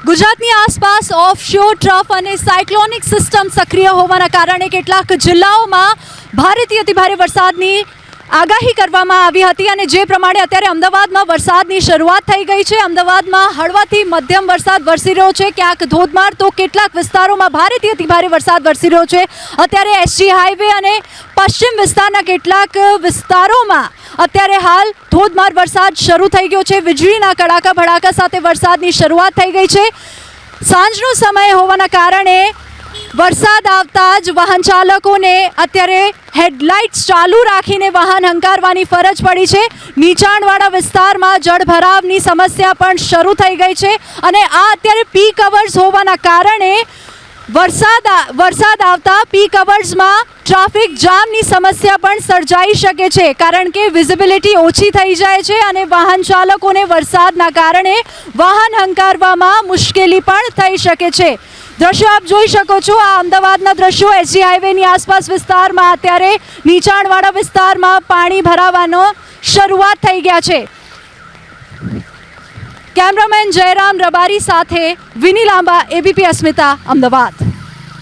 ગુજરાતની આસપાસ offshore trough અને સાયક્લોનિક સિસ્ટમ સક્રિય હોવાના કારણે કેટલાક જિલ્લાઓમાં ભારેથી અતિભારે વરસાદની આગાહી કરવામાં આવી હતી અને જે પ્રમાણે અત્યારે અમદાવાદમાં વરસાદની શરૂઆત થઈ ગઈ છે. અમદાવાદમાં હળવાથી મધ્યમ વરસાદ વરસી રહ્યો છે, ક્યાંક ધોધમાર તો કેટલાક વિસ્તારોમાં ભારેથી અતિભારે વરસાદ વરસી રહ્યો છે. અત્યારે એસજી હાઈવે અને પશ્ચિમ વિસ્તારના કેટલાક વિસ્તારોમાં અત્યારે હાલ ધોધમાર વરસાદ શરૂ થઈ ગયો છે. વીજળીના કડાકા ભડાકા સાથે વરસાદની શરૂઆત થઈ ગઈ છે. સાંજનો સમય હોવાના કારણે વરસાદ આવતા જ વાહન ચાલકોને અત્યારે હેડલાઇટ્સ ચાલુ રાખીને વાહન હંકારવાની ફરજ પડી છે. નીચાણવાળા વિસ્તારમાં જળભરાવની સમસ્યા પણ શરૂ થઈ ગઈ છે અને આ અત્યારે પીક અવર્સ હોવાના કારણે વરસાદ આવતા પીક અવર્સમાં ટ્રાફિક જામની સમસ્યા પણ સર્જાઈ શકે છે, કારણ કે વિઝિબિલિટી ઓછી થઈ જાય છે અને વાહન ચાલકોને વરસાદના કારણે વાહન હંકારવામાં મુશ્કેલી પણ થઈ શકે છે. દ્રશ્યો આપ જોઈ શકો છો, આ અમદાવાદના દ્રશ્યો. એસજી હાઈવેની આસપાસ વિસ્તારમાં અત્યારે નીચાણવાળા વિસ્તારમાં પાણી ભરાવાનો શરૂઆત થઈ ગયા છે. કેમેરામેન જયરામ રબારી સાથે વિની લાંબા, એબીપી અસ્મિતા, અમદાવાદ.